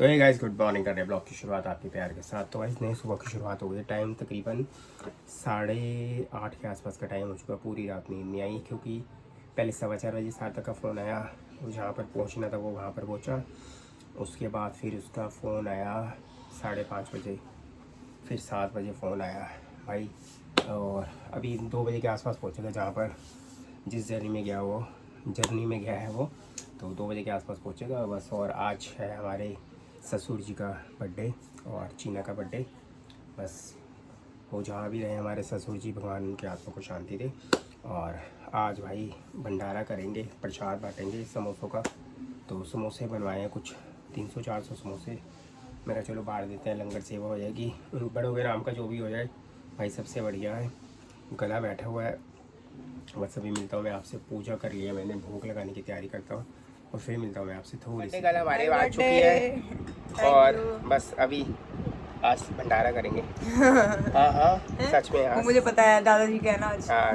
तो ये guys good morning कर रहे हैं ब्लॉग की शुरुआत आपके प्यार के साथ। तो गाइस नई सुबह की शुरुआत हो गई। टाइम तकरीबन 8:30 के आसपास का टाइम हो चुका। पूरी रात नींद नहीं आई क्योंकि पहले 4:15 बजे सार्थक का फ़ोन आया। वो जहाँ पर पहुँचना था वो वहाँ पर पहुँचा। उसके बाद फिर उसका फ़ोन आया 5:30 बजे, फिर 7 बजे फ़ोन आया भाई। और अभी 2 बजे के आसपास पहुँचा था जहाँ पर जिस जर्नी में गया है वो। तो 2 बजे के आसपास पहुँचेगा बस। और आज है हमारे ससुर जी का बर्थडे और चीना का बर्थडे। बस वो जहाँ भी रहे हमारे ससुर जी, भगवान उनके आत्मा को शांति दे। और आज भाई भंडारा करेंगे, प्रसाद बांटेंगे समोसों का। तो समोसे बनवाए हैं कुछ 300-400 समोसे। मेरा चलो बांट देते हैं, लंगर सेवा हो जाएगी। बड़ों के नाम का जो भी हो जाए भाई सबसे बढ़िया है। गला बैठा हुआ है। बस अभी मिलता हूँ मैं आपसे। पूजा कर लिया मैंने, भोग लगाने की तैयारी करता हूँ और फिर मिलता हूँ मैं आपसे थोड़ी सी। गला हमारे आ चुकी है और बस अभी आज भंडारा करेंगे। हाँ सच में। हाँ मुझे पता है दादाजी का है ना आज। हाँ,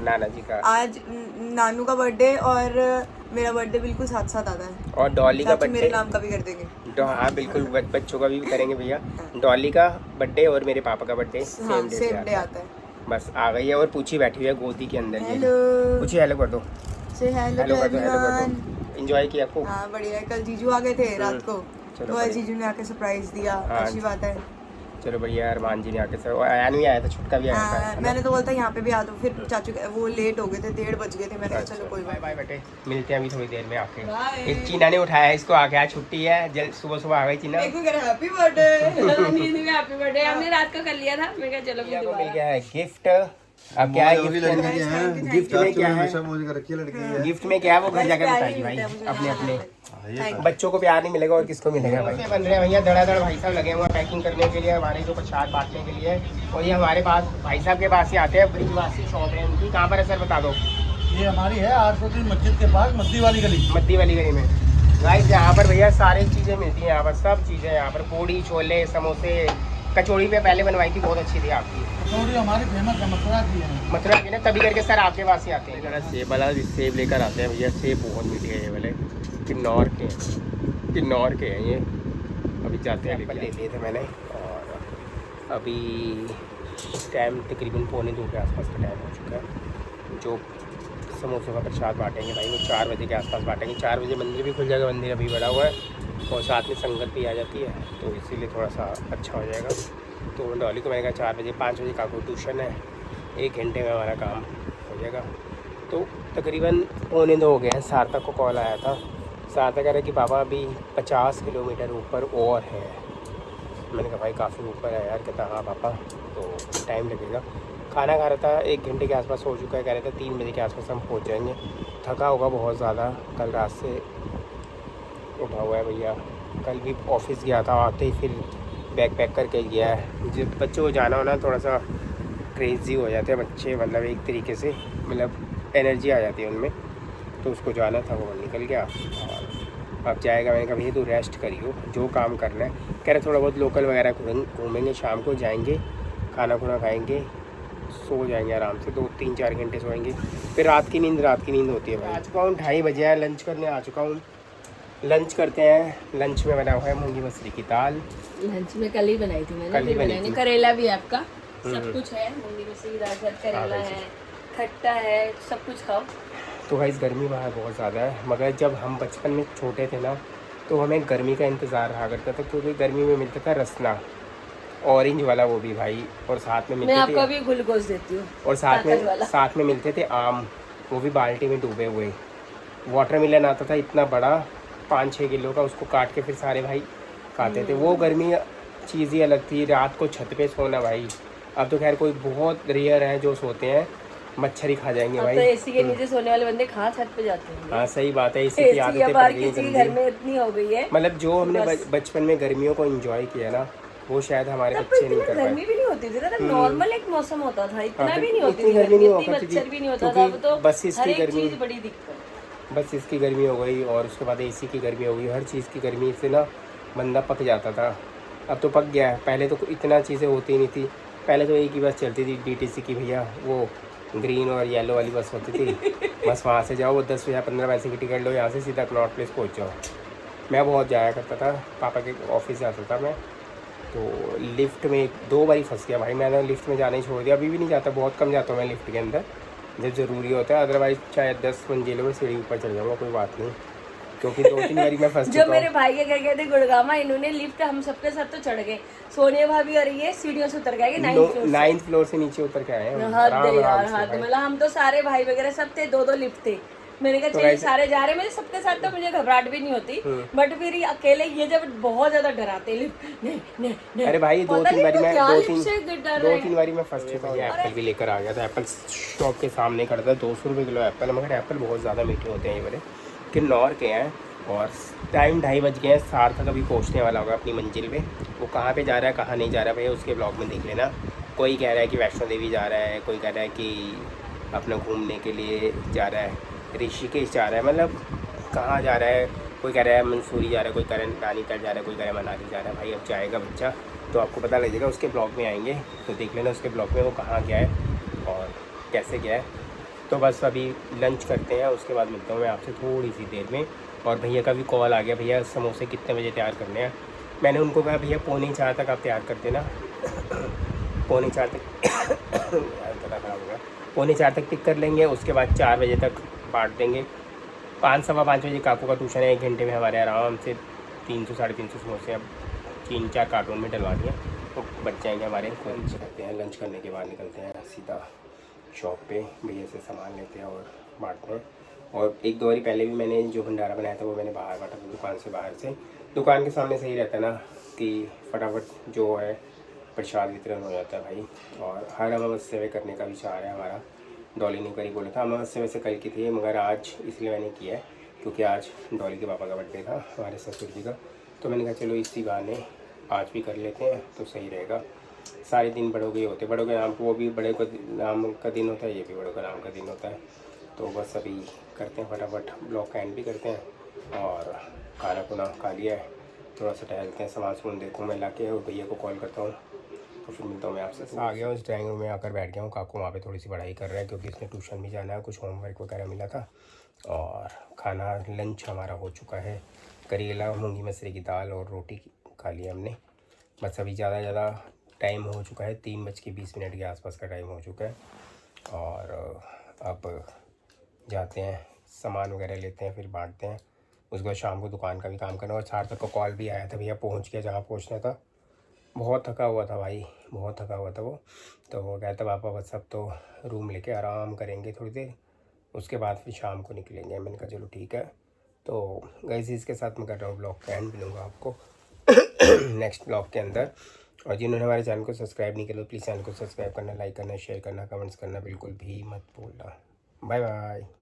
नाना जी का आज नानू का बर्थडे और मेरा बर्थडे बिल्कुल साथ साथ आता है। और डॉली का बर्थडे मेरे नाम का भी कर देंगे। हाँ बिल्कुल, बच्चों का भी करेंगे भैया। डॉली का बर्थडे और मेरे पापा का बर्थडे सेम डे आता है। बस आ गई है और पूछी बैठी हुई है गोदी के अंदर। हेलो पूछी हेलो कर दो। हेलो कर दो। एंजॉय किया आपको? हाँ बढ़िया। कल जीजू आ गए थे रात को, तो आज जीजू ने आके सरप्राइज दिया। अच्छी बात है। चलो बढ़िया। अरमान जी ने आके सर आया नहीं आया था, छुटका भी आया था। मैंने तो बोलता यहाँ पे भी आ दो, फिर चाचू वो लेट हो गए थे, 1:30 बज गए थे। मैंने कहा चलो कोई बात। बाय बेटे, मिलते हैं अभी थोड़ी देर में आके। इस चीना ने उठाया इसको आके, आज छुट्टी है। जल्द सुबह सुबह आ गई चीना। Happy birthday. हैप्पी बर्थडे हमने रात को कर लिया था। मैं कहा चलो मिल गया है गिफ्ट। अब क्या है गिफ्ट में क्या है? गिफ्ट में क्या है वो घर जाकर बताइए भाई। अपने अपने बच्चों को प्यार नहीं मिलेगा और किसको मिलेगा भाई। बन रहे हैं भैया धड़ाधड़। भाई साहब लगे हुए हैं पैकिंग करने के लिए हमारे जो प्रसाद बांटने के लिए। और ये हमारे पास भाई साहब के पास ही आते हैं। ब्रिजवासी शॉप है उनकी। कहाँ पर है सर बता दो? ये हमारी है 803 मस्जिद के पास, मद्दी वाली गली में। गाइस यहाँ पर भैया सारी चीज़ें मिलती हैं। यहाँ पर सब चीज़ें, यहाँ पर पूड़ी छोले समोसे। कचौड़ी पे पहले बनवाई थी, बहुत अच्छी थी आपकी कचौड़ी। हमारी फेमस है मथुरा की ना, तभी करके सर आपके पास ही आते हैं। सेब वाला सेब लेकर आते हैं भैया। सेब बहुत मीठे हैं ये वाले, किन्नौर के हैं ये। अभी जाते हैं, ले लिए थे मैंने। और अभी टाइम तकरीबन 1:45 के आसपास का टाइम हो चुका है। जो समोसों का प्रसाद बांटेंगे भाई वो 4 बजे के आसपास बांटेंगे। 4 बजे मंदिर भी खुल जाएगा। मंदिर अभी बड़ा हुआ है और साथ में संगत भी आ जाती है, तो इसीलिए थोड़ा सा अच्छा हो जाएगा। तो डॉली को मैंने कहा 4 बजे 5 बजे काकू ट्यूशन है, 1 घंटे में हमारा काम हो जाएगा। तो तकरीबन 1:45 हो गए हैं। सार्थक को कॉल आया था। सार्थक कह रहा कि पापा अभी 50 किलोमीटर ऊपर और है। मैंने कहा भाई काफ़ी ऊपर है यार। कहता हाँ पापा, तो टाइम लगेगा। खाना खा रहा था, 1 घंटे के आसपास हो चुका है। कह रहा था 3 बजे के आसपास हम पहुँच जाएंगे। थका होगा बहुत ज़्यादा, कल रात से उठा हुआ है भैया। कल भी ऑफिस गया था, आते ही फिर बैग पैक करके गया है। जब बच्चों को जाना होना थोड़ा सा क्रेज़ी हो जाते हैं बच्चे, मतलब एक तरीके से, मतलब एनर्जी आ जाती है उनमें। तो उसको जाना था, वो निकल गया और अब जाएगा। मैंने कहा भैया तू रेस्ट करियो, जो काम करना है। कह रहे थोड़ा बहुत लोकल वगैरह घूमेंगे, शाम को जाएंगे, खाना खुना खाएंगे, सो जाएंगे आराम से। 2-3-4 घंटे सोएंगे, फिर रात की नींद होती है भाई। आ चुका हूँ 2:30 बजे है, लंच करने आ चुका हूँ। लंच करते हैं। लंच में बना हुआ है मूंगी मसरी की दाल। लंच में कल ही बनाई थी मैंने। कल ही बनाई थी। करेला भी है आपका, सब कुछ है। मूंगी मसरी की दाल, करेला है, खट्टा है, सब कुछ खाओ। तो भाई गर्मी बाहर बहुत ज़्यादा है, मगर जब हम बचपन में छोटे थे ना तो हमें गर्मी का इंतज़ार रहा करता था, क्योंकि गर्मी में मिलता था रसना, ऑरेंज वाला वो भी भाई। और साथ में मिलते थे, मैं आपको भी ग्लूकोज देती हूँ। और साथ में मिलते थे आम, वो भी बाल्टी में डूबे हुए। वाटरमेलन आता था इतना बड़ा, 5-6 किलो का, उसको काट के फिर सारे भाई खाते थे। वो गर्मी चीज़ ही अलग थी। रात को छत पे सोना भाई। अब तो खैर कोई बहुत रेयर है जो सोते हैं, मच्छर ही खा जाएंगे भाई। तो एसी के नीचे सोने वाले बंदे कहाँ छत पे जाते हैं? हाँ सही बात है। एसी की आदतें पड़ गई किसी घर में इतनी हो गई है। मतलब जो हमने बचपन में गर्मियों को एंजॉय किया ना, वो शायद हमारे बच्चे नहीं कर पाए। गर्मी भी नहीं होती थी ना, नॉर्मल एक मौसम होता था, इतना भी नहीं होती थी गर्मी, नहीं मच्छर भी नहीं होता था। अब तो बस इसकी गर्मी, बड़ी दिक्कत, बस इसकी गर्मी हो गई और उसके बाद एसी की गर्मी हो गई। हर चीज़ की गर्मी से ना बंदा पक जाता था। अब तो पक गया है। पहले तो इतना चीज़ें होती नहीं थी। पहले तो एक ही बस चलती थी डीटीसी की भैया, वो ग्रीन और येलो वाली बस होती थी। बस वहाँ से जाओ, वो 10 या 15 पैसे की टिकट लो, यहाँ से सीधा कनॉट प्लेस पहुँच जाओ। मैं बहुत जाया करता था, पापा के ऑफिस जाता था मैं, तो लिफ्ट में 2 बार फंस गया भाई। मैंने लिफ्ट में जाना ही छोड़ दिया, अभी भी नहीं जाता, बहुत कम जाता हूँ मैं लिफ्ट के अंदर जब ज़रूरी होता है। अदरवाइज़ चाहे 10 मंजिलों में सीढ़ी ऊपर चढ़ जाऊँगा, कोई बात नहीं, क्योंकि 2-3 बारी मैं फंस जो चुका मेरे हूँ। भाई के घर गए थे गुड़गामा, इन्होंने लिफ्ट हम सबके साथ तो चढ़ गए, सोनिया भाभी और ये सीढ़ियों से उतर गए 9th फ्लोर से नीचे उतर के आए हैं हम, हद आराम यार से हद। भाई। मतलब हम तो सारे भाई वगैरह सब थे, 2-2 लिफ्ट थे। मैंने कहा तो चलिए वैसे- सारे जा रहे हैं, मेरे सबके साथ तो मुझे घबराहट भी नहीं होती, बट फिर ये अकेले ये जब बहुत ज्यादा डराते लिफ्ट, नहीं नहीं नहीं। अरे भाई पता नहीं इनको क्या लिफ्ट से डर रहे हैं। 2-3 बारी मैं फंस चुका हूँ। एप्पल भी लेकर आ गया था, एप्पल शॉप के सामने खड़ा था, 200 रुपये किलो एप्पल, मगर एप्पल बहुत ज़्यादा मीठे होते हैं ये वाले। किन्नौर के हैं और टाइम 2:30 बज गए हैं। सार्थक अभी पहुँचने वाला होगा अपनी मंजिल पे। वो कहाँ पे जा रहा है कहाँ नहीं जा रहा है भैया उसके ब्लॉग में देख लेना। कोई कह रहा है कि वैष्णो देवी जा रहा है, कोई कह रहा है कि अपना घूमने के लिए जा रहा है, ऋषिकेश जा रहा है, मतलब कहाँ जा रहा है। कोई कह रहा है मंसूरी जा रहा है, कोई कह रहा है नैनीताल जा रहा है, कोई कह रहा है मनाली जा रहा है। भाई अब जाएगा बच्चा तो आपको पता लगेगा, उसके ब्लॉग में आएंगे तो देख लेना उसके ब्लॉग में वो कहाँ गया है और कैसे गया है। तो बस अभी लंच करते हैं, उसके बाद मिलता हूँ मैं आपसे थोड़ी सी देर में। और भैया का भी कॉल आ गया, भैया समोसे कितने बजे तैयार करने हैं। मैंने उनको कहा भैया 3:45 तक आप तैयार कर देना, 3:45 तक गला खराब हो गया, 4:45 तक पिक कर लेंगे, उसके बाद 4 बजे तक बांट देंगे। 5-5:15 बजे काकू का ट्यूशन है, 1 घंटे में हमारे आराम से 300-350 समोसे अब 3-4 कार्टून में डलवा दिए तो बच जाएंगे हमारे। लंच करते हैं, लंच करने के बाद निकलते हैं सीधा शॉप पे, भैया से सामान लेते हैं और बांटते हैं। और 1-2 बारी पहले भी मैंने जो भंडारा बनाया था वो मैंने बाहर बांटा था, दुकान से बाहर से। दुकान के सामने सही रहता है ना कि फटाफट जो है प्रसाद वितरण हो जाता है भाई। और हर अमावस्या करने का विचार है हमारा। डॉली ने करी बोला था अमावस्या वैसे कल की थी, मगर आज इसलिए मैंने किया है क्योंकि आज डॉली के पापा का बर्थडे था, हमारे ससुर जी का। तो मैंने कहा चलो इसी बहाने आज भी कर लेते हैं तो सही रहेगा। सारे दिन बड़ों के होते, बड़ों के नाम को, वो भी बड़े को नाम का दिन होता है, ये भी बड़ों का नाम का दिन होता है। तो बस अभी करते हैं फटाफट, ब्लॉग का एंड भी करते हैं और खाना खुना खा लिया है, थोड़ा सा टहलते हैं, सामान सुन देखता हूँ मैं ला के और भैया को कॉल करता हूँ तो फिर मिलता हूँ मैं आपसे। आ गया हूँ, इस ड्राइंग रूम में आकर बैठ गया हूँ। काकू वहाँ पे थोड़ी सी पढ़ाई कर रहा है क्योंकि इसने ट्यूशन भी जाना है, कुछ होमवर्क वगैरह मिला था। और खाना लंच हमारा हो चुका है, करेला मूंगी मसरी की दाल और रोटी खा लिया हमने। बस अभी ज़्यादा टाइम हो चुका है, 3:20 के आसपास का टाइम हो चुका है। और अब जाते हैं सामान वगैरह लेते हैं, फिर बांटते हैं। उसके बाद शाम को दुकान का भी काम करना। और सार्थक का कॉल भी आया था, भैया पहुँच गया जहाँ पहुँचना था। बहुत थका हुआ था भाई, बहुत थका हुआ था वो। तो वो कहता पापा बस अब तो रूम लेके आराम करेंगे थोड़ी देर, उसके बाद फिर शाम को निकलेंगे। मैंने कहा चलो ठीक है। तो गाइस इसके साथ मैं कर रहा हूँ ब्लॉग का एंड, मिलूँगा आपको नेक्स्ट ब्लॉग के अंदर। और जिन्होंने हमारे चैनल को सब्सक्राइब नहीं किया तो प्लीज़ चैनल को सब्सक्राइब करना, लाइक करना, शेयर करना, कमेंट्स करना बिल्कुल भी मत भूलना। Bye bye.